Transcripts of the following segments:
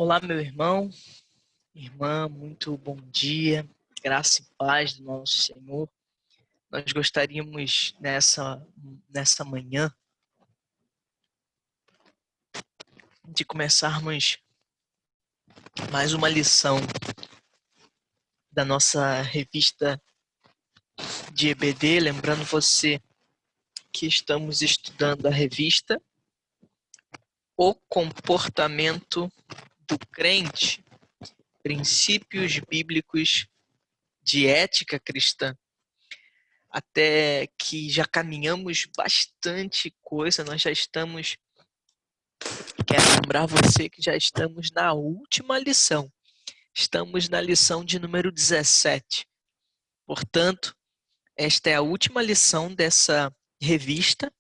Olá, meu irmão, irmã, muito bom dia, graça e paz do nosso Senhor. Nós gostaríamos nessa manhã de começarmos mais uma lição da nossa revista de EBD. Lembrando você que estamos estudando a revista O Comportamento do Crente, Princípios Bíblicos de Ética Cristã. Até que já caminhamos bastante coisa, quero lembrar você que já estamos na última lição. Estamos na lição de número 17. Portanto, esta é a última lição dessa revista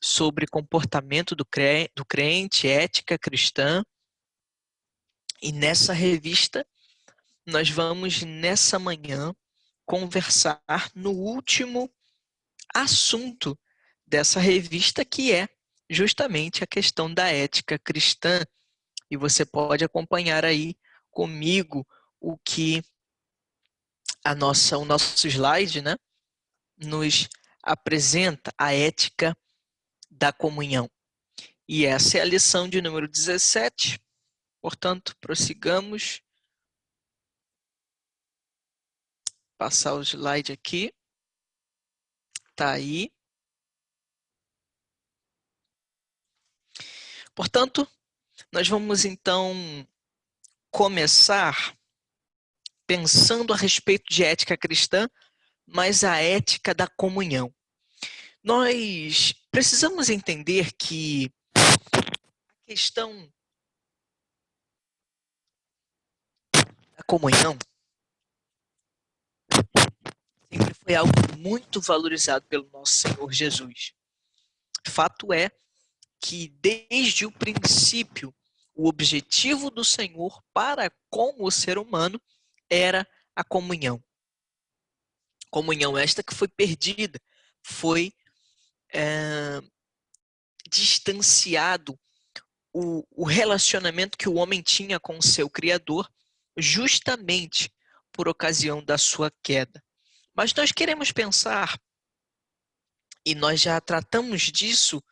sobre comportamento do crente, ética cristã. E nessa revista, nós vamos, nessa manhã, conversar no último assunto dessa revista, que é justamente a questão da ética cristã. E você pode acompanhar aí comigo o que o nosso slide, né, nos apresenta a ética da comunhão. E essa é a lição de número 17. Portanto, prossigamos. Passar o slide aqui. Tá aí. Portanto, nós vamos então começar pensando a respeito de ética cristã, mas a ética da comunhão. Nós precisamos entender que a questão da comunhão sempre foi algo muito valorizado pelo nosso Senhor Jesus. Fato é que desde o princípio, o objetivo do Senhor para com o ser humano era a comunhão. Comunhão esta que foi perdida, foi distanciado o relacionamento que o homem tinha com o seu Criador, justamente por ocasião da sua queda. Mas nós queremos pensar, e nós já tratamos disso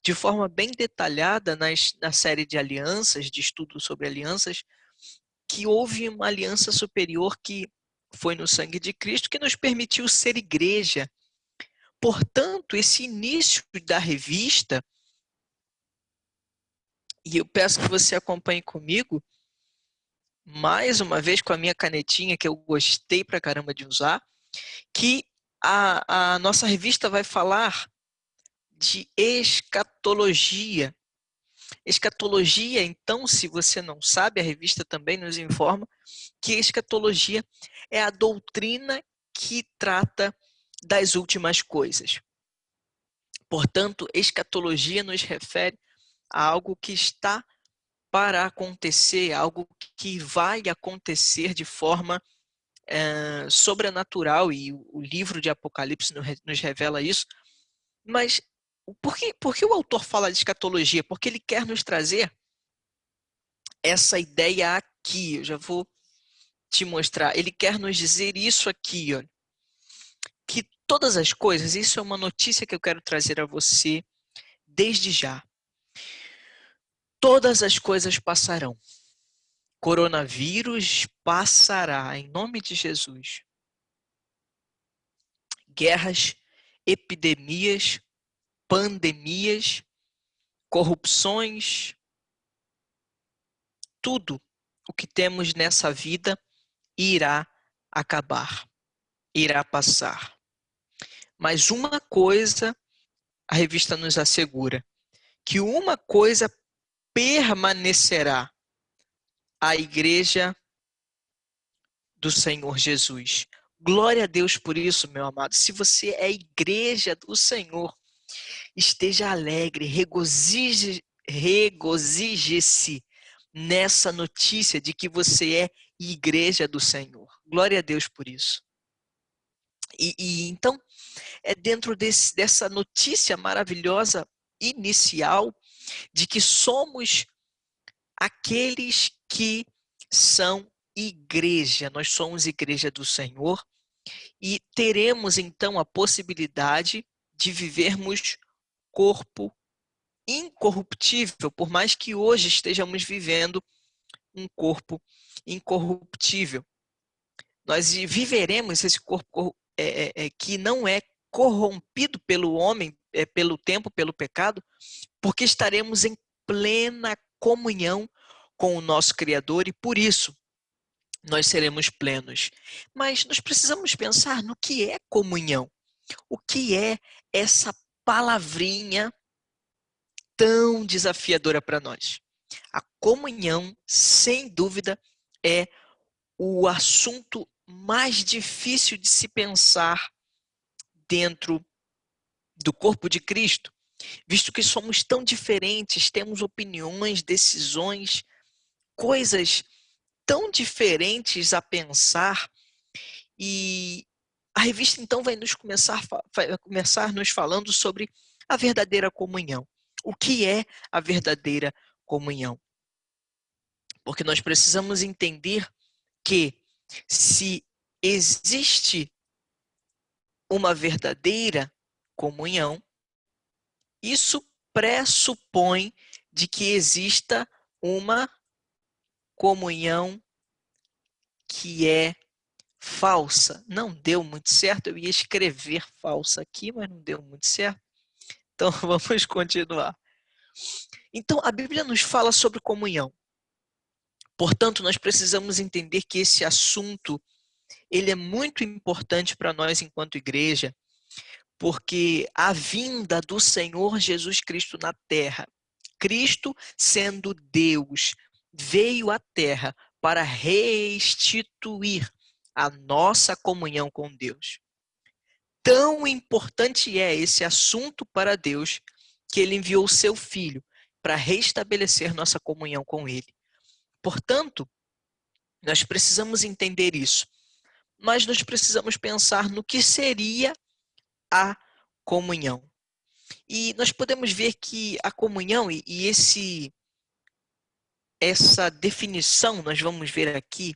de forma bem detalhada na série de alianças, de estudo sobre alianças, que houve uma aliança superior que foi no sangue de Cristo, que nos permitiu ser igreja. Portanto, esse início da revista, e eu peço que você acompanhe comigo, mais uma vez com a minha canetinha, que eu gostei pra caramba de usar, que a nossa revista vai falar de escatologia. Escatologia, então, se você não sabe, a revista também nos informa que escatologia é a doutrina que trata das últimas coisas. Portanto, escatologia nos refere a algo que está para acontecer, algo que vai acontecer de forma sobrenatural, e o livro de Apocalipse nos revela isso. Mas por que o autor fala de escatologia? Porque ele quer nos trazer essa ideia aqui. Eu já vou te mostrar. Ele quer nos dizer isso aqui, ó, que todas as coisas, isso é uma notícia que eu quero trazer a você desde já. Todas as coisas passarão. Coronavírus passará, em nome de Jesus. Guerras, epidemias, pandemias, corrupções, tudo o que temos nessa vida irá acabar, irá passar. Mas uma coisa a revista nos assegura, que uma coisa permanecerá: a igreja do Senhor Jesus. Glória a Deus por isso, meu amado. Se você é igreja do Senhor, esteja alegre, regozije-se nessa notícia de que você é igreja do Senhor. Glória a Deus por isso. E então, é dentro dessa notícia maravilhosa inicial de que somos aqueles que são igreja. Nós somos igreja do Senhor e teremos então a possibilidade de vivermos corpo incorruptível, por mais que hoje estejamos vivendo um corpo incorruptível. Nós viveremos esse corpo que não é corrompido pelo homem, pelo tempo, pelo pecado, porque estaremos em plena comunhão com o nosso Criador e por isso nós seremos plenos. Mas nós precisamos pensar no que é comunhão. O que é essa palavrinha tão desafiadora para nós? A comunhão, sem dúvida, é o assunto mais difícil de se pensar dentro do corpo de Cristo, visto que somos tão diferentes, temos opiniões, decisões, coisas tão diferentes a pensar, e a revista então vai começar nos falando sobre a verdadeira comunhão. O que é a verdadeira comunhão? Porque nós precisamos entender que se existe uma verdadeira comunhão, isso pressupõe de que exista uma comunhão que é falsa. Não deu muito certo, eu ia escrever falsa aqui, mas não deu muito certo. Então vamos continuar. Então a Bíblia nos fala sobre comunhão. Portanto, nós precisamos entender que esse assunto ele é muito importante para nós enquanto igreja, porque a vinda do Senhor Jesus Cristo na terra, Cristo sendo Deus, veio à terra para restituir a nossa comunhão com Deus. Tão importante é esse assunto para Deus que ele enviou o seu Filho para restabelecer nossa comunhão com ele. Portanto, nós precisamos entender isso. Mas nós precisamos pensar no que seria a comunhão. E nós podemos ver que a comunhão e essa definição, nós vamos ver aqui,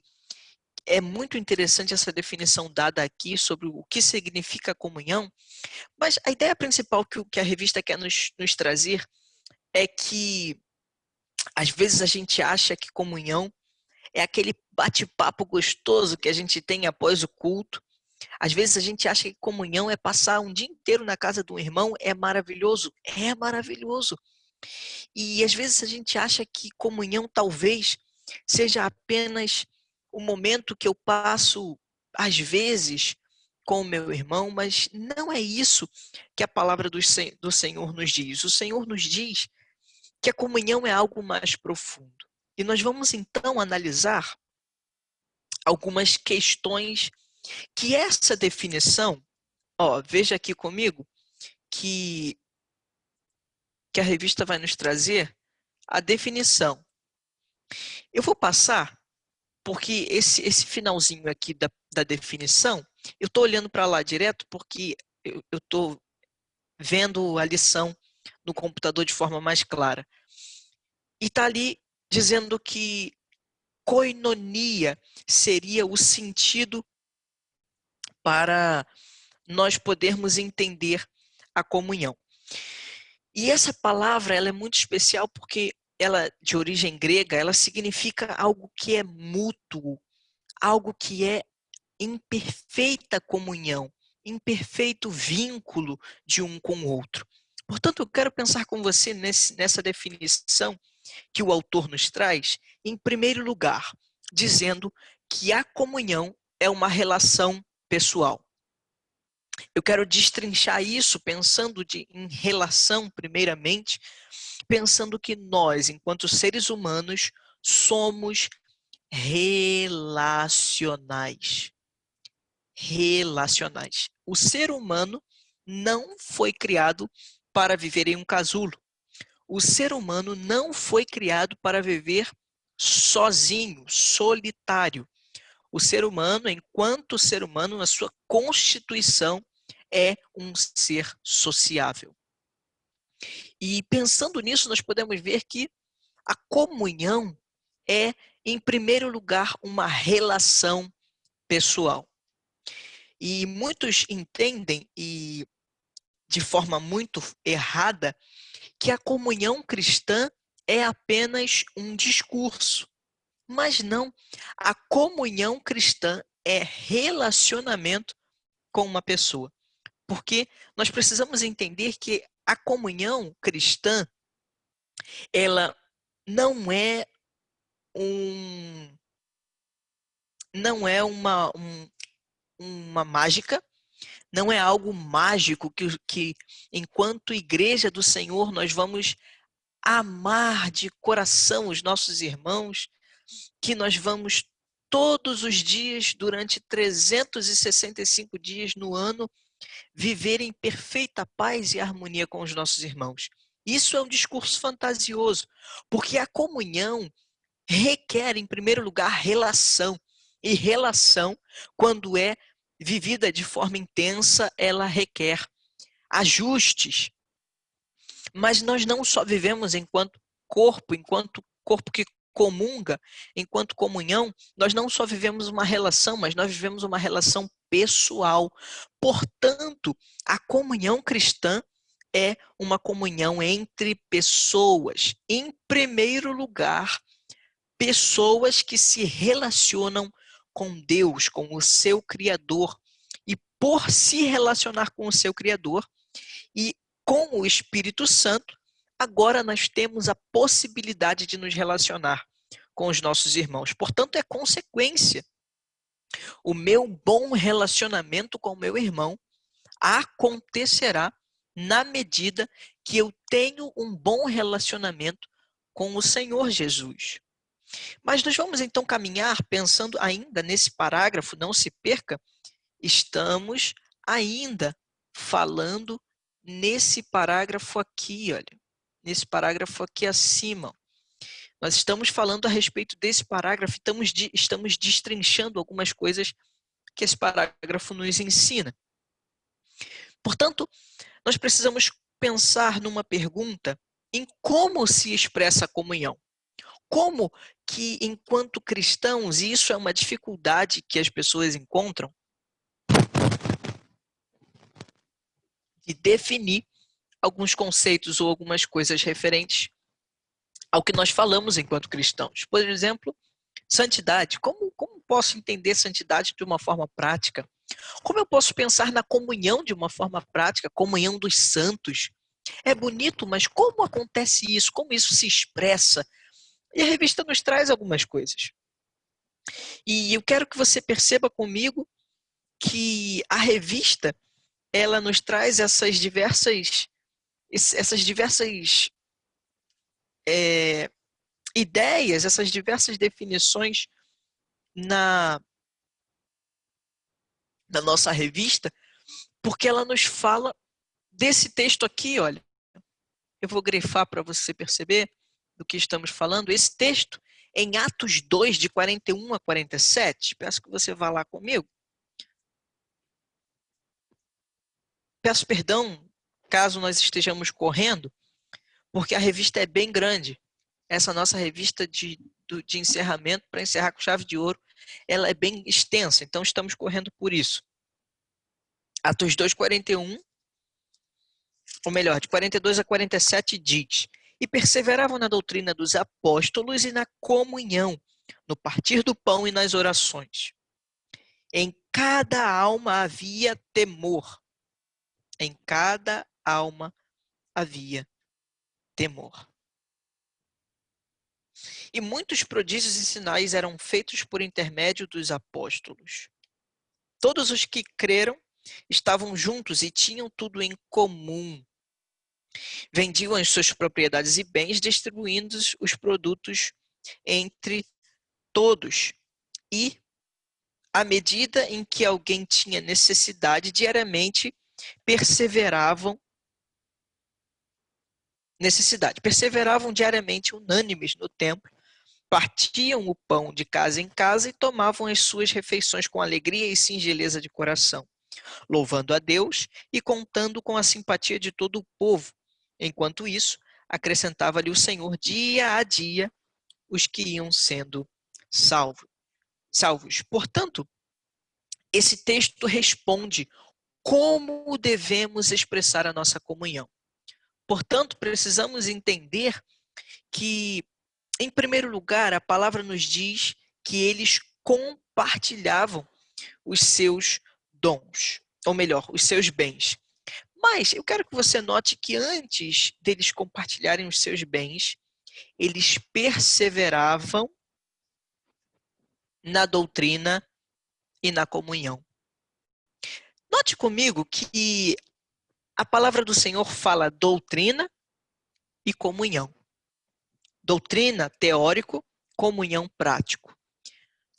é muito interessante essa definição dada aqui sobre o que significa comunhão, mas a ideia principal que a revista quer nos trazer é que às vezes a gente acha que comunhão é aquele bate-papo gostoso que a gente tem após o culto. Às vezes a gente acha que comunhão é passar um dia inteiro na casa de um irmão, é maravilhoso. É maravilhoso. E às vezes a gente acha que comunhão talvez seja apenas o momento que eu passo, às vezes, com o meu irmão, mas não é isso que a palavra do Senhor nos diz. O Senhor nos diz que a comunhão é algo mais profundo. E nós vamos então analisar algumas questões que essa definição, veja aqui comigo, que a revista vai nos trazer a definição. Eu vou passar, porque esse finalzinho aqui da definição, eu estou olhando para lá direto porque eu estou vendo a lição no computador de forma mais clara. E está ali dizendo que koinonia seria o sentido para nós podermos entender a comunhão. E essa palavra ela é muito especial porque ela, de origem grega, ela significa algo que é mútuo, algo que é em perfeita comunhão, em perfeito vínculo de um com o outro. Portanto, eu quero pensar com você nessa definição que o autor nos traz, em primeiro lugar, dizendo que a comunhão é uma relação pessoal. Eu quero destrinchar isso pensando em relação, primeiramente, pensando que nós, enquanto seres humanos, somos relacionais. Relacionais. O ser humano não foi criado para viver em um casulo. O ser humano não foi criado para viver sozinho, solitário. O ser humano, enquanto ser humano, na sua constituição, é um ser sociável. E pensando nisso, nós podemos ver que a comunhão é, em primeiro lugar, uma relação pessoal. E muitos entendem, e de forma muito errada, que a comunhão cristã é apenas um discurso. Mas não, a comunhão cristã é relacionamento com uma pessoa. Porque nós precisamos entender que a comunhão cristã, ela não é não é uma mágica, não é algo mágico que, enquanto igreja do Senhor, nós vamos amar de coração os nossos irmãos, que nós vamos todos os dias, durante 365 dias no ano, viver em perfeita paz e harmonia com os nossos irmãos. Isso é um discurso fantasioso, porque a comunhão requer, em primeiro lugar, relação. E relação, quando é vivida de forma intensa, ela requer ajustes. Mas nós não só vivemos enquanto corpo que comunga, enquanto comunhão, nós não só vivemos uma relação, mas nós vivemos uma relação pessoal. Portanto, a comunhão cristã é uma comunhão entre pessoas. Em primeiro lugar, pessoas que se relacionam com Deus, com o seu Criador. E por se relacionar com o seu Criador e com o Espírito Santo, agora nós temos a possibilidade de nos relacionar com os nossos irmãos. Portanto, é consequência. O meu bom relacionamento com o meu irmão acontecerá na medida que eu tenho um bom relacionamento com o Senhor Jesus. Mas nós vamos então caminhar pensando ainda nesse parágrafo, não se perca, estamos ainda falando nesse parágrafo aqui, olha, nesse parágrafo aqui acima. Nós estamos falando a respeito desse parágrafo, estamos destrinchando algumas coisas que esse parágrafo nos ensina. Portanto, nós precisamos pensar numa pergunta em como se expressa a comunhão. Como que, enquanto cristãos, e isso é uma dificuldade que as pessoas encontram, de definir alguns conceitos ou algumas coisas referentes ao que nós falamos enquanto cristãos. Por exemplo, santidade. Como posso entender santidade de uma forma prática? Como eu posso pensar na comunhão de uma forma prática, comunhão dos santos? É bonito, mas como acontece isso? Como isso se expressa? E a revista nos traz algumas coisas. E eu quero que você perceba comigo que a revista, ela nos traz essas diversas ideias, essas diversas definições na nossa revista, porque ela nos fala desse texto aqui, olha. Eu vou grifar para você perceber do que estamos falando. Esse texto, em Atos 2, de 41 a 47, peço que você vá lá comigo. Peço perdão caso nós estejamos correndo, porque a revista é bem grande. Essa nossa revista de encerramento, para encerrar com chave de ouro, ela é bem extensa, então estamos correndo por isso. Atos 2, 41, ou melhor, de 42 a 47 diz: E perseveravam na doutrina dos apóstolos e na comunhão, no partir do pão e nas orações. Em cada alma havia temor. Em cada alma havia temor. E muitos prodígios e sinais eram feitos por intermédio dos apóstolos. Todos os que creram estavam juntos e tinham tudo em comum. Vendiam as suas propriedades e bens, distribuindo os produtos entre todos. E, à medida em que alguém tinha necessidade, diariamente perseveravam diariamente unânimes no templo, partiam o pão de casa em casa e tomavam as suas refeições com alegria e singeleza de coração, louvando a Deus e contando com a simpatia de todo o povo. Enquanto isso, acrescentava-lhe o Senhor dia a dia os que iam sendo salvos. Portanto, esse texto responde como devemos expressar a nossa comunhão. Portanto, precisamos entender que, em primeiro lugar, a palavra nos diz que eles compartilhavam os seus dons, ou melhor, os seus bens. Mas eu quero que você note que antes deles compartilharem os seus bens, eles perseveravam na doutrina e na comunhão. Note comigo que a palavra do Senhor fala doutrina e comunhão. Doutrina, teórico, comunhão, prático.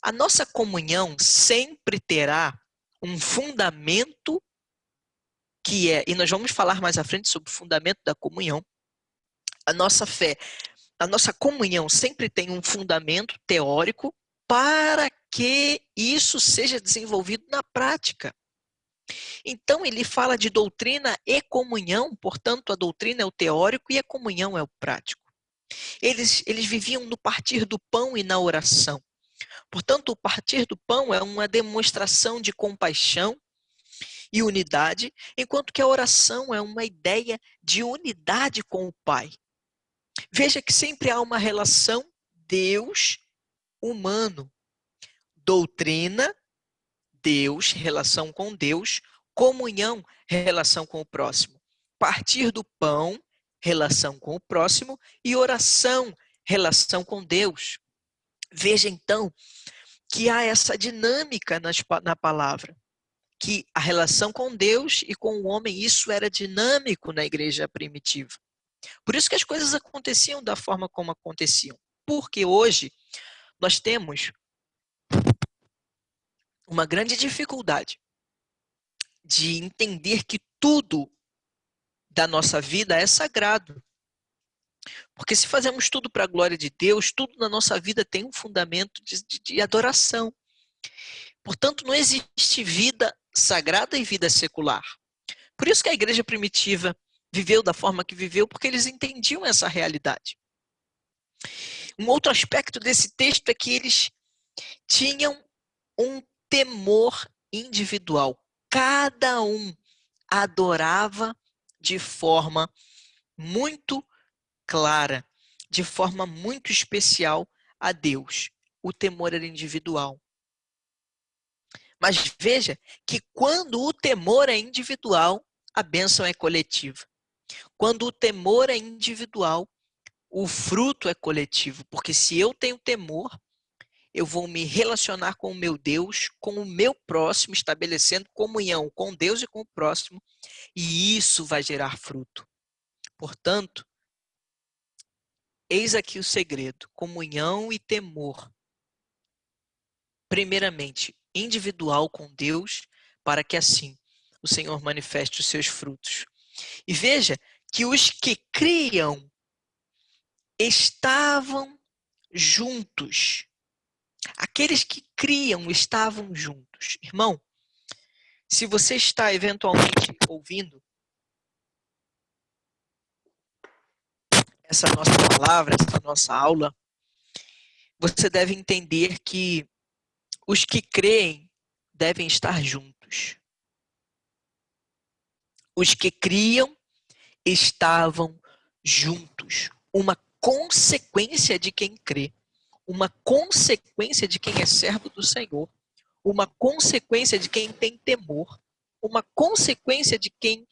A nossa comunhão sempre terá um fundamento que é, e nós vamos falar mais à frente sobre o fundamento da comunhão. A nossa fé, a nossa comunhão sempre tem um fundamento teórico para que isso seja desenvolvido na prática. Então, ele fala de doutrina e comunhão, portanto, a doutrina é o teórico e a comunhão é o prático. Eles viviam no partir do pão e na oração. Portanto, o partir do pão é uma demonstração de compaixão e unidade, enquanto que a oração é uma ideia de unidade com o Pai. Veja que sempre há uma relação Deus-humano. Doutrina, Deus, relação com Deus. Comunhão, relação com o próximo. Partir do pão, relação com o próximo. E oração, relação com Deus. Veja então que há essa dinâmica na palavra. Que a relação com Deus e com o homem, isso era dinâmico na igreja primitiva. Por isso que as coisas aconteciam da forma como aconteciam. Porque hoje nós temos uma grande dificuldade de entender que tudo da nossa vida é sagrado. Porque se fazemos tudo para a glória de Deus, tudo na nossa vida tem um fundamento de adoração. Portanto, não existe vida sagrada e vida secular. Por isso que a igreja primitiva viveu da forma que viveu, porque eles entendiam essa realidade. Um outro aspecto desse texto é que eles tinham um temor individual. Cada um adorava de forma muito clara, de forma muito especial a Deus. O temor era individual. Mas veja que quando o temor é individual, a bênção é coletiva. Quando o temor é individual, o fruto é coletivo. Porque se eu tenho temor, eu vou me relacionar com o meu Deus, com o meu próximo, estabelecendo comunhão com Deus e com o próximo, e isso vai gerar fruto. Portanto, eis aqui o segredo: comunhão e temor. Primeiramente, individual com Deus, para que assim o Senhor manifeste os seus frutos. E veja que os que criam estavam juntos. Aqueles que criam estavam juntos. Irmão, se você está eventualmente ouvindo essa nossa palavra, essa nossa aula, você deve entender que os que creem devem estar juntos. Os que criam estavam juntos. Uma consequência de quem crê. Uma consequência de quem é servo do Senhor. Uma consequência de quem tem temor. Uma consequência de quem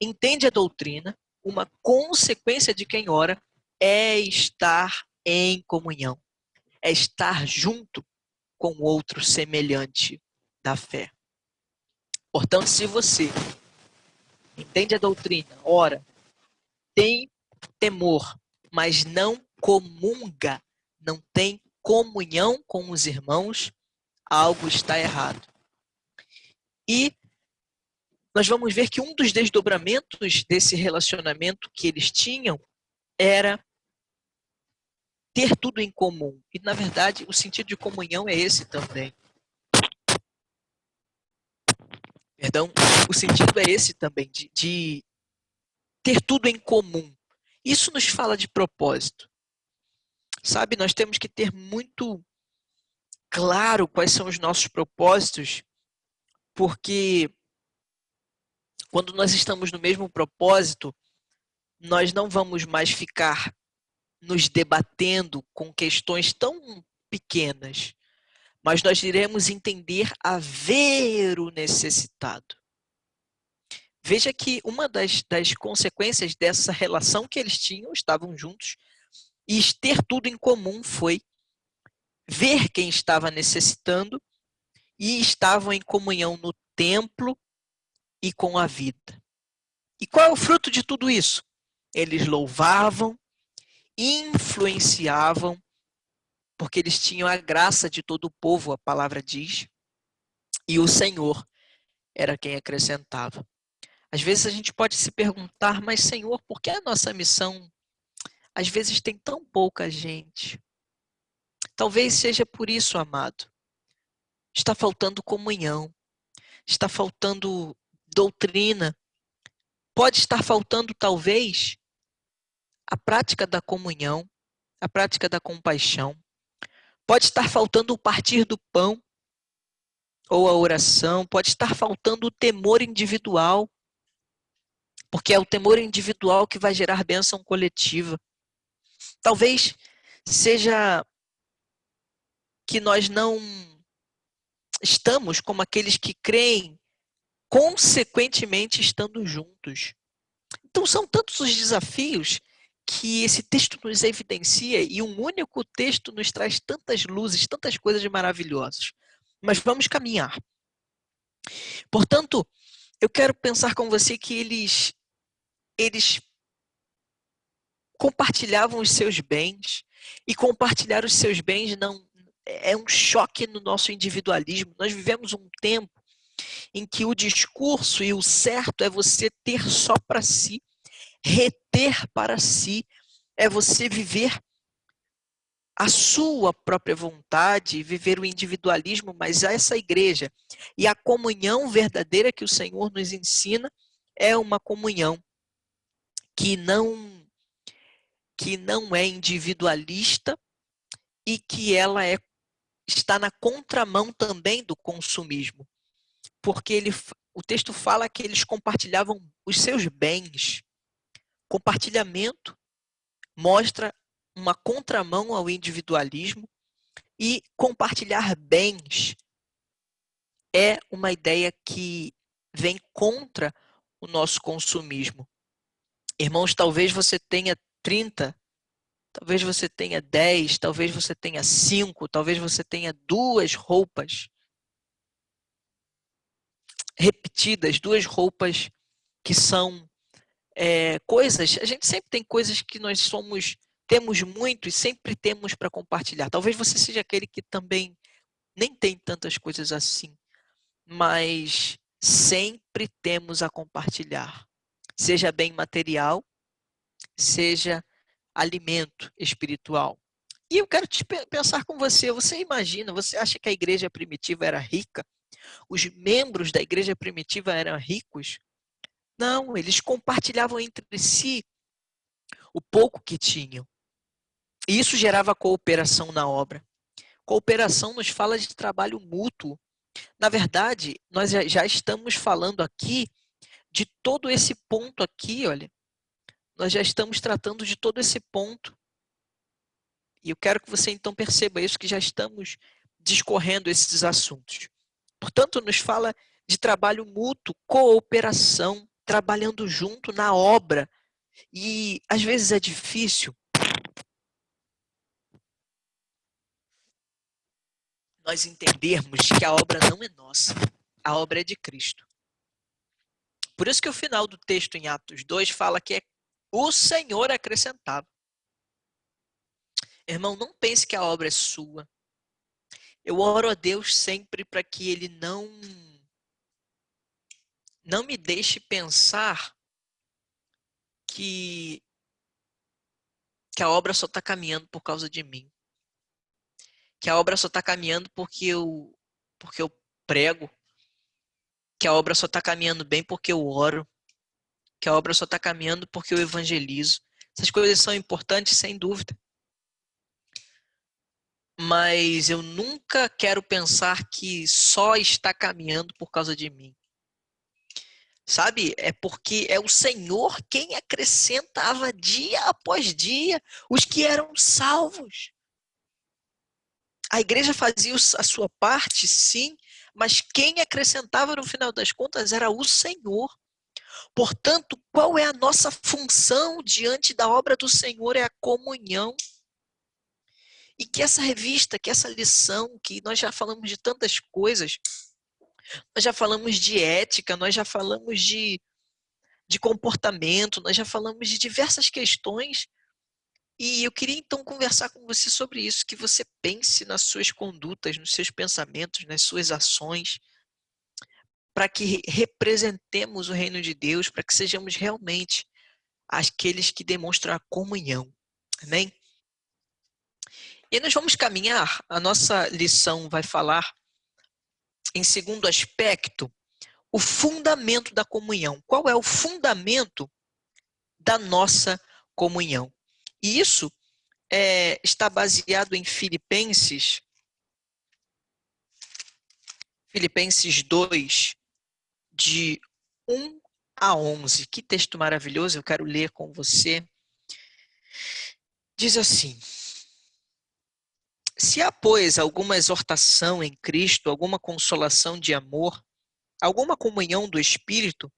entende a doutrina. Uma consequência de quem ora é estar em comunhão. É estar junto com outro semelhante da fé. Portanto, se você entende a doutrina, ora, tem temor, mas não comunga, não tem comunhão com os irmãos, algo está errado. E nós vamos ver que um dos desdobramentos desse relacionamento que eles tinham era ter tudo em comum. E, na verdade, o sentido de comunhão é esse também. Perdão, o sentido é esse também, de ter tudo em comum. Isso nos fala de propósito. Sabe, nós temos que ter muito claro quais são os nossos propósitos, porque quando nós estamos no mesmo propósito, nós não vamos mais ficar nos debatendo com questões tão pequenas, mas nós iremos entender a ver o necessitado. Veja que uma das consequências dessa relação que eles tinham, estavam juntos, e ter tudo em comum foi ver quem estava necessitando e estavam em comunhão no templo e com a vida. E qual é o fruto de tudo isso? Eles louvavam, influenciavam, porque eles tinham a graça de todo o povo, a palavra diz, e o Senhor era quem acrescentava. Às vezes a gente pode se perguntar, mas Senhor, por que a nossa missão às vezes tem tão pouca gente? Talvez seja por isso, amado. Está faltando comunhão, está faltando doutrina, pode estar faltando talvez a prática da comunhão, a prática da compaixão. Pode estar faltando o partir do pão ou a oração, pode estar faltando o temor individual, porque é o temor individual que vai gerar bênção coletiva. Talvez seja que nós não estamos como aqueles que creem, consequentemente estando juntos. Então são tantos os desafios que esse texto nos evidencia e um único texto nos traz tantas luzes, tantas coisas maravilhosas. Mas vamos caminhar. Portanto, eu quero pensar com você que eles compartilhavam os seus bens, e compartilhar os seus bens não é um choque no nosso individualismo. Nós vivemos um tempo em que o discurso e o certo é você ter só para si, reter para si, é você viver a sua própria vontade, viver o individualismo, mas essa igreja e a comunhão verdadeira que o Senhor nos ensina é uma comunhão que não é individualista e que ela está na contramão também do consumismo. Porque o texto fala que eles compartilhavam os seus bens. Compartilhamento mostra uma contramão ao individualismo e compartilhar bens é uma ideia que vem contra o nosso consumismo. Irmãos, talvez você tenha 30, talvez você tenha 10, talvez você tenha 5, talvez você tenha 2 roupas repetidas, 2 roupas que são coisas. A gente sempre tem coisas que nós temos muito e sempre temos para compartilhar. Talvez você seja aquele que também nem tem tantas coisas assim, mas sempre temos a compartilhar. Seja bem material, seja alimento espiritual. E eu quero pensar com você. Você imagina, você acha que a igreja primitiva era rica? Os membros da igreja primitiva eram ricos? Não, eles compartilhavam entre si o pouco que tinham. E isso gerava cooperação na obra. Cooperação nos fala de trabalho mútuo. Na verdade, nós já estamos falando aqui de todo esse ponto aqui, olha. Nós já estamos tratando de todo esse ponto. E eu quero que você então perceba isso, que já estamos discorrendo esses assuntos. Portanto, nos fala de trabalho mútuo, cooperação, trabalhando junto na obra. E às vezes é difícil nós entendermos que a obra não é nossa, a obra é de Cristo. Por isso que o final do texto em Atos 2 fala que é o Senhor acrescentava. Irmão, não pense que a obra é sua. Eu oro a Deus sempre para que Ele não me deixe pensar que a obra só está caminhando por causa de mim. Que a obra só está caminhando porque eu prego. Que a obra só está caminhando bem porque eu oro. Que a obra só está caminhando porque eu evangelizo. Essas coisas são importantes, sem dúvida. mas eu nunca quero pensar que só está caminhando por causa de mim. Sabe? É porque é o Senhor quem acrescentava dia após dia os que eram salvos. A igreja fazia a sua parte, sim, mas quem acrescentava no final das contas era o Senhor. Portanto, qual é a nossa função diante da obra do Senhor? É a comunhão. E que essa revista, que essa lição, que nós já falamos de tantas coisas, nós já falamos de ética, nós já falamos de comportamento, nós já falamos de diversas questões, e eu queria então conversar com você sobre isso, que você pense nas suas condutas, nos seus pensamentos, nas suas ações, para que representemos o reino de Deus, para que sejamos realmente aqueles que demonstram a comunhão. Amém? E nós vamos caminhar, a nossa lição vai falar, em segundo aspecto, o fundamento da comunhão. Qual é o fundamento da nossa comunhão? E isso está baseado em Filipenses 2, de 1 a 11. Que texto maravilhoso, eu quero ler com você. Diz assim: se há, pois, alguma exortação em Cristo, alguma consolação de amor, alguma comunhão do Espírito,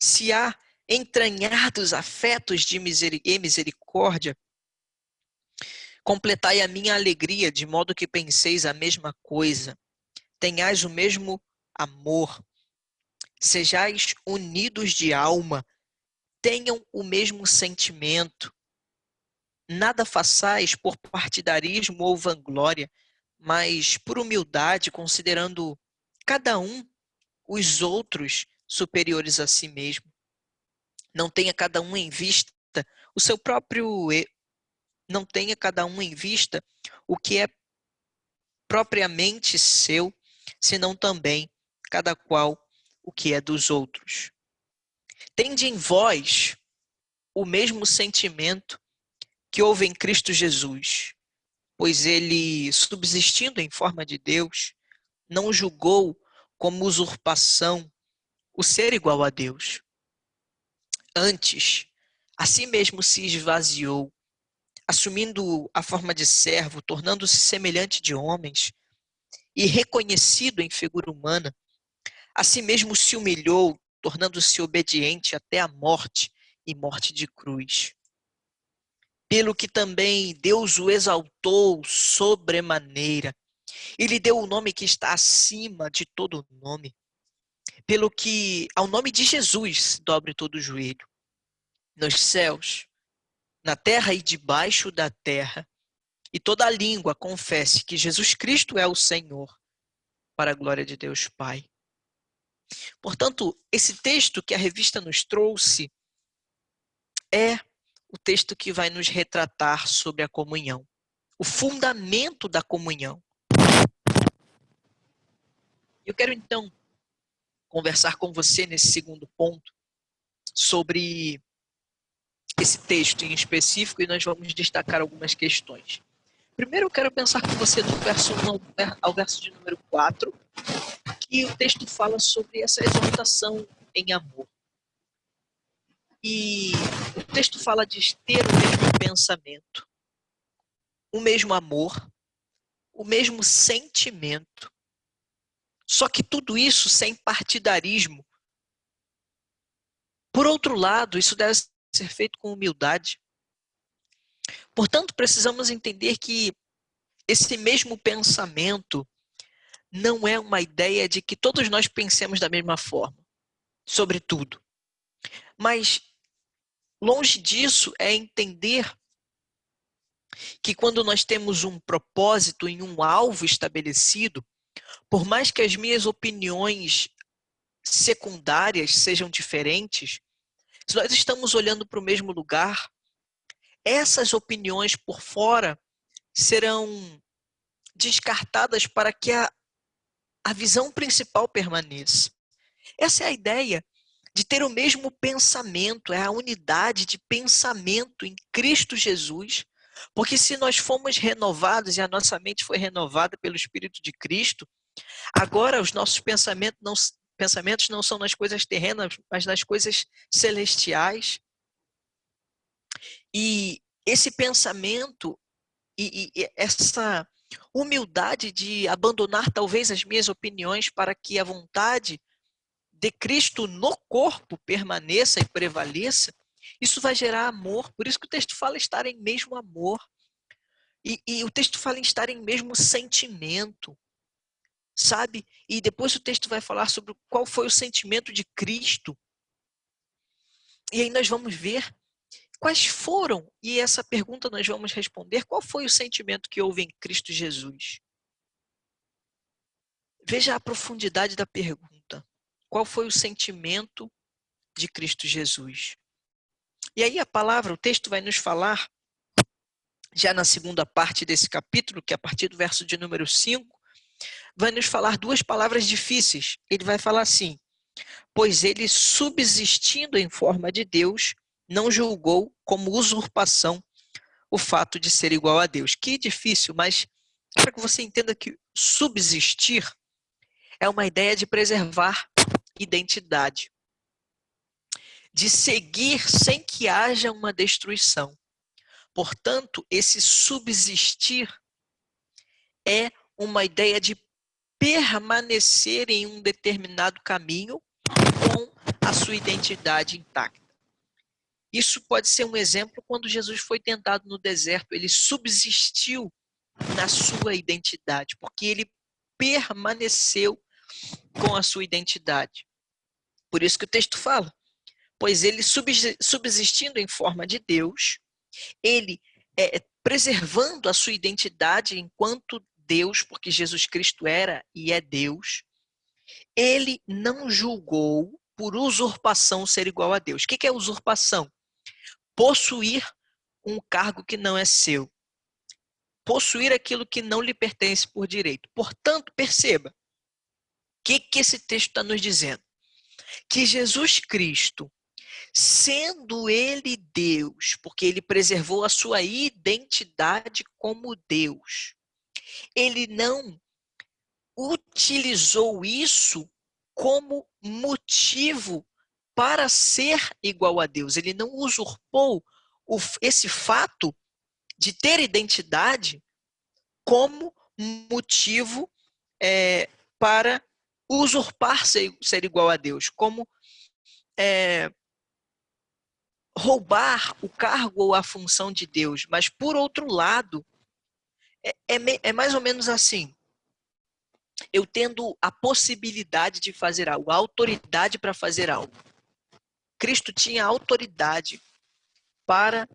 se há entranhados afetos de misericórdia, completai a minha alegria, de modo que penseis a mesma coisa, tenhais o mesmo amor, sejais unidos de alma, tenham o mesmo sentimento. Nada façais por partidarismo ou vanglória, mas por humildade, considerando cada um os outros superiores a si mesmo. Não tenha cada um em vista o seu próprio não tenha cada um em vista o que é propriamente seu, senão também cada qual o que é dos outros. Tende em vós o mesmo sentimento que houve em Cristo Jesus, pois ele, subsistindo em forma de Deus, não julgou como usurpação o ser igual a Deus. Antes, a si mesmo se esvaziou, assumindo a forma de servo, tornando-se semelhante de homens, e reconhecido em figura humana, a si mesmo se humilhou, tornando-se obediente até a morte e morte de cruz. Pelo que também Deus o exaltou sobremaneira, e lhe deu o nome que está acima de todo nome, pelo que ao nome de Jesus dobre todo o joelho, nos céus, na terra e debaixo da terra, e toda a língua confesse que Jesus Cristo é o Senhor, para a glória de Deus Pai. Portanto, esse texto que a revista nos trouxe é o texto que vai nos retratar sobre a comunhão, o fundamento da comunhão. Eu quero então conversar com você nesse segundo ponto sobre esse texto em específico, e nós vamos destacar algumas questões. Primeiro eu quero pensar com você do verso 1 ao verso de número 4, que o texto fala sobre essa exortação em amor. E o texto fala de ter o mesmo pensamento, o mesmo amor, o mesmo sentimento. Só que tudo isso sem partidarismo. Por outro lado, isso deve ser feito com humildade. Portanto, precisamos entender que esse mesmo pensamento não é uma ideia de que todos nós pensemos da mesma forma, sobre tudo. Mas, longe disso, é entender que quando nós temos um propósito e um alvo estabelecido, por mais que as minhas opiniões secundárias sejam diferentes, se nós estamos olhando para o mesmo lugar, essas opiniões por fora serão descartadas para que a visão principal permaneça. Essa é a ideia de ter o mesmo pensamento, é a unidade de pensamento em Cristo Jesus, Porque se nós fomos renovados e a nossa mente foi renovada pelo Espírito de Cristo, agora os nossos pensamentos não são nas coisas terrenas, mas nas coisas celestiais. E esse pensamento e essa humildade de abandonar talvez as minhas opiniões para que a vontade de Cristo no corpo permaneça e prevaleça, isso vai gerar amor. Por isso que o texto fala estar em mesmo amor. E o texto fala em estar em mesmo sentimento, sabe? E depois o texto vai falar sobre qual foi o sentimento de Cristo. E aí nós vamos ver quais foram, e essa pergunta nós vamos responder, qual foi o sentimento que houve em Cristo Jesus? Veja a profundidade da pergunta. Qual foi o sentimento de Cristo Jesus? E aí a palavra, o texto vai nos falar, já na segunda parte desse capítulo, que é a partir do verso de número 5, vai nos falar duas palavras difíceis. Ele vai falar assim: pois ele, subsistindo em forma de Deus, não julgou como usurpação o fato de ser igual a Deus. Que difícil, mas para que você entenda que subsistir é uma ideia de preservar identidade, de seguir sem que haja uma destruição. Portanto, esse subsistir é uma ideia de permanecer em um determinado caminho com a sua identidade intacta. Isso pode ser um exemplo quando Jesus foi tentado no deserto. Ele subsistiu na sua identidade, porque ele permaneceu com a sua identidade. Por isso que o texto fala, pois ele, subsistindo em forma de Deus, ele preservando a sua identidade enquanto Deus, porque Jesus Cristo era e é Deus, ele não julgou por usurpação ser igual a Deus. O que é usurpação? Possuir um cargo que não é seu. Possuir aquilo que não lhe pertence por direito. Portanto, perceba, o que esse texto está nos dizendo? Que Jesus Cristo, sendo ele Deus, porque ele preservou a sua identidade como Deus, ele não utilizou isso como motivo para ser igual a Deus. Ele não usurpou esse fato de ter identidade como motivo para usurpar ser igual a Deus, como roubar o cargo ou a função de Deus. Mas, por outro lado, é mais ou menos assim. Eu tendo a possibilidade de fazer algo, a autoridade para fazer algo. Cristo tinha autoridade para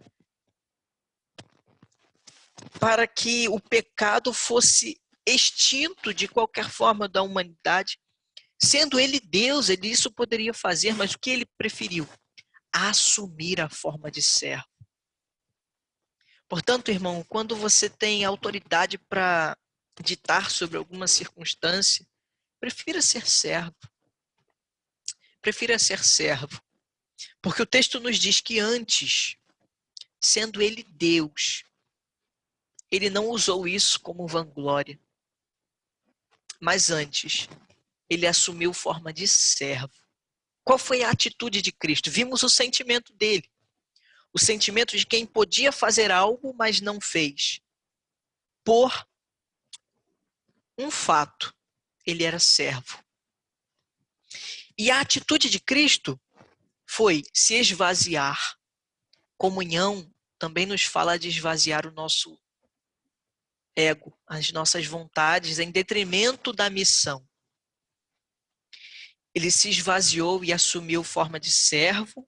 que o pecado fosse extinto de qualquer forma da humanidade. Sendo ele Deus, ele isso poderia fazer, mas o que ele preferiu? Assumir a forma de servo. Portanto, irmão, quando você tem autoridade para ditar sobre alguma circunstância, prefira ser servo. Prefira ser servo. Porque o texto nos diz que antes, sendo ele Deus, ele não usou isso como vanglória. Mas antes, ele assumiu forma de servo. Qual foi a atitude de Cristo? Vimos o sentimento dele. O sentimento de quem podia fazer algo, mas não fez. Por um fato, ele era servo. E a atitude de Cristo foi se esvaziar. Comunhão também nos fala de esvaziar o nosso ego, as nossas vontades, em detrimento da missão. Ele se esvaziou e assumiu forma de servo,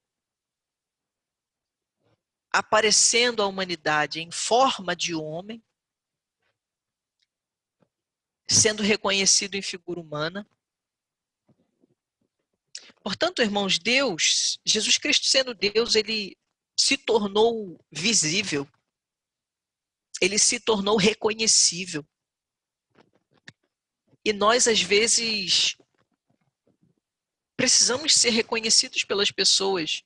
aparecendo à humanidade em forma de homem, sendo reconhecido em figura humana. Portanto, irmãos, Jesus Cristo sendo Deus, ele se tornou visível, ele se tornou reconhecível. E nós, às vezes, precisamos ser reconhecidos pelas pessoas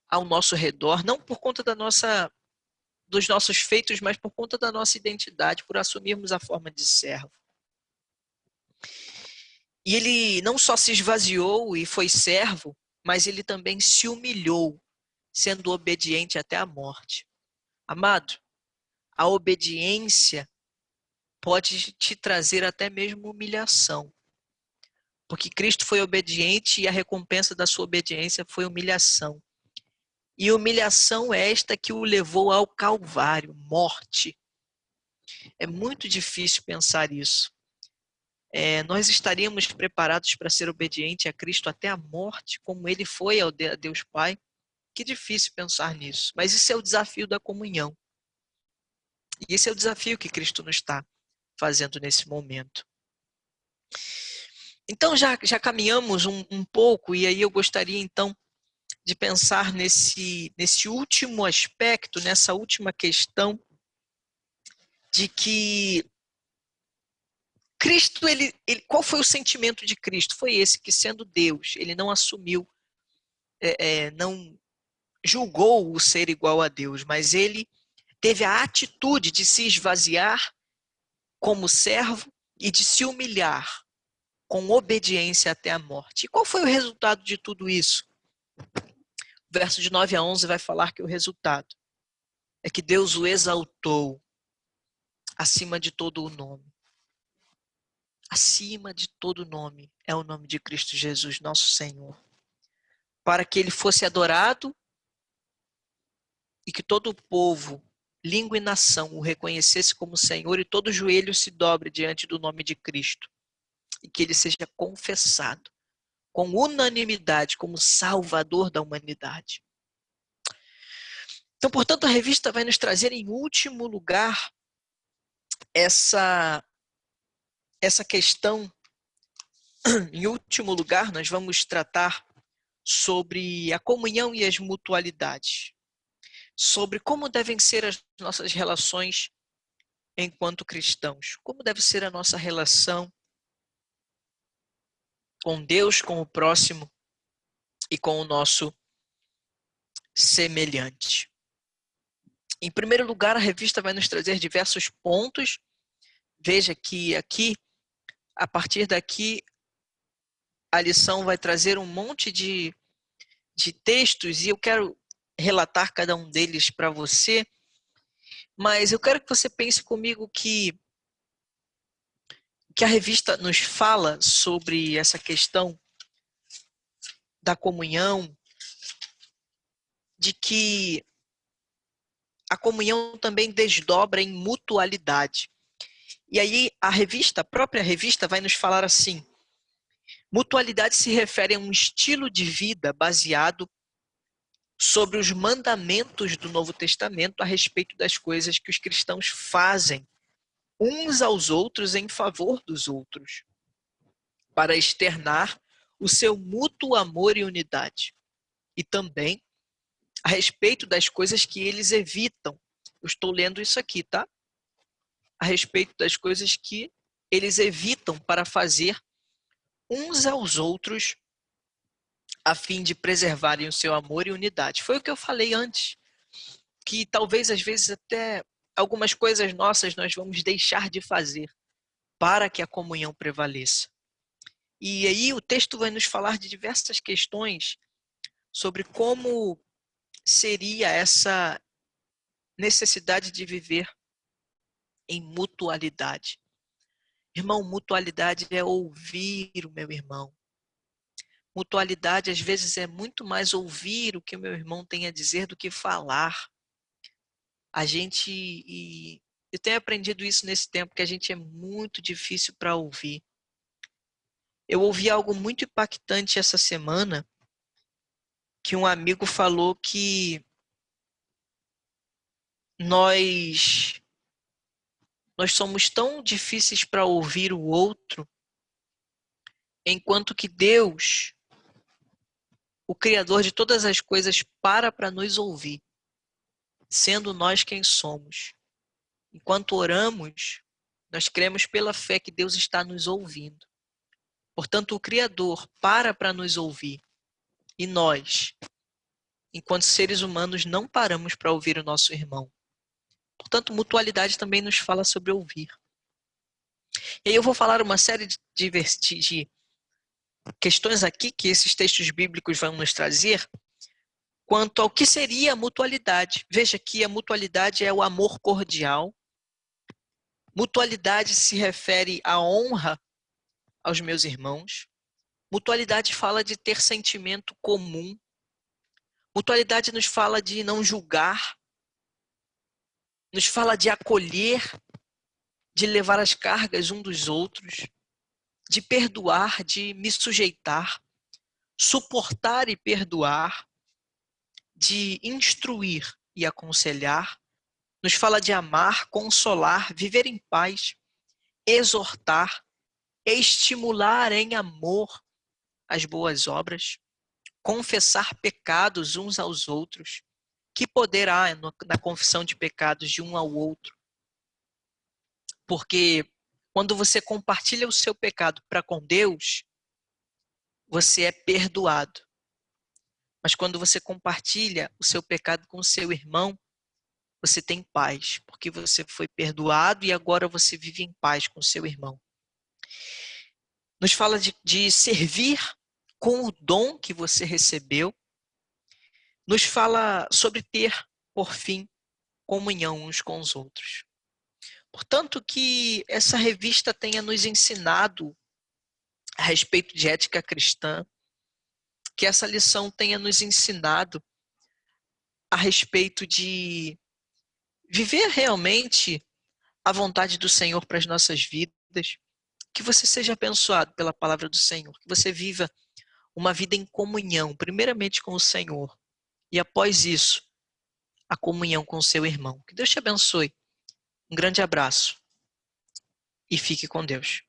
ao nosso redor, não por conta da nossa dos nossos feitos, mas por conta da nossa identidade, por assumirmos a forma de servo. E ele não só se esvaziou e foi servo, mas ele também se humilhou, sendo obediente até a morte. Amado, a obediência pode te trazer até mesmo humilhação. Porque Cristo foi obediente e a recompensa da sua obediência foi humilhação. E humilhação é esta que o levou ao Calvário, morte. É muito difícil pensar isso. Nós estaríamos preparados para ser obediente a Cristo até a morte, como ele foi a Deus Pai? Que difícil pensar nisso. Mas isso é o desafio da comunhão. E esse é o desafio que Cristo nos está fazendo nesse momento. Então, já caminhamos um pouco, e aí eu gostaria, então, de pensar nesse último aspecto, nessa última questão, de que Cristo, qual foi o sentimento de Cristo? Foi esse, que sendo Deus, ele não assumiu, não julgou o ser igual a Deus, mas ele teve a atitude de se esvaziar como servo e de se humilhar com obediência até a morte. E qual foi o resultado de tudo isso? O verso de 9 a 11 vai falar que o resultado é que Deus o exaltou acima de todo o nome. Acima de todo nome é o nome de Cristo Jesus, nosso Senhor. Para que ele fosse adorado e que todo o povo, língua e nação o reconhecesse como Senhor e todo joelho se dobre diante do nome de Cristo. E que ele seja confessado com unanimidade como Salvador da humanidade. Então, portanto, a revista vai nos trazer em último lugar essa questão. Em último lugar, nós vamos tratar sobre a comunhão e as mutualidades, sobre como devem ser as nossas relações enquanto cristãos, como deve ser a nossa relação com Deus, com o próximo e com o nosso semelhante. Em primeiro lugar, a revista vai nos trazer diversos pontos. Veja que aqui, a partir daqui, a lição vai trazer um monte de textos e eu quero relatar cada um deles para você, mas eu quero que você pense comigo que a revista nos fala sobre essa questão da comunhão, de que a comunhão também desdobra em mutualidade. E aí a própria revista vai nos falar assim: mutualidade se refere a um estilo de vida baseado sobre os mandamentos do Novo Testamento a respeito das coisas que os cristãos fazem uns aos outros em favor dos outros, para externar o seu mútuo amor e unidade. E também a respeito das coisas que eles evitam. Eu estou lendo isso aqui, tá? A respeito das coisas que eles evitam para fazer uns aos outros a fim de preservarem o seu amor e unidade. Foi o que eu falei antes, que talvez às vezes até algumas coisas nossas nós vamos deixar de fazer para que a comunhão prevaleça. E aí o texto vai nos falar de diversas questões sobre como seria essa necessidade de viver em mutualidade. Irmão, mutualidade é ouvir o meu irmão. Mutualidade, às vezes, é muito mais ouvir o que o meu irmão tem a dizer do que falar. Eu tenho aprendido isso nesse tempo, que a gente é muito difícil para ouvir. Eu ouvi algo muito impactante essa semana, que um amigo falou que nós somos tão difíceis para ouvir o outro, enquanto que Deus, o Criador de todas as coisas, para nos ouvir, sendo nós quem somos. Enquanto oramos, nós cremos pela fé que Deus está nos ouvindo. Portanto, o Criador para nos ouvir. E nós, enquanto seres humanos, não paramos para ouvir o nosso irmão. Portanto, mutualidade também nos fala sobre ouvir. E aí eu vou falar uma série de questões aqui que esses textos bíblicos vão nos trazer quanto ao que seria a mutualidade. Veja que a mutualidade é o amor cordial. Mutualidade se refere à honra aos meus irmãos. Mutualidade fala de ter sentimento comum. Mutualidade nos fala de não julgar. Nos fala de acolher, de levar as cargas um dos outros, de perdoar, de me sujeitar, suportar e perdoar, de instruir e aconselhar. Nos fala de amar, consolar, viver em paz, exortar, estimular em amor as boas obras, confessar pecados uns aos outros. Que poder há na confissão de pecados de um ao outro? Porque quando você compartilha o seu pecado para com Deus, você é perdoado. Mas quando você compartilha o seu pecado com o seu irmão, você tem paz, porque você foi perdoado e agora você vive em paz com o seu irmão. Nos fala de servir com o dom que você recebeu. Nos fala sobre ter, por fim, comunhão uns com os outros. Portanto, que essa revista tenha nos ensinado a respeito de ética cristã, que essa lição tenha nos ensinado a respeito de viver realmente a vontade do Senhor para as nossas vidas, que você seja abençoado pela palavra do Senhor, que você viva uma vida em comunhão, primeiramente com o Senhor, e após isso, a comunhão com o seu irmão. Que Deus te abençoe. Um grande abraço e fique com Deus.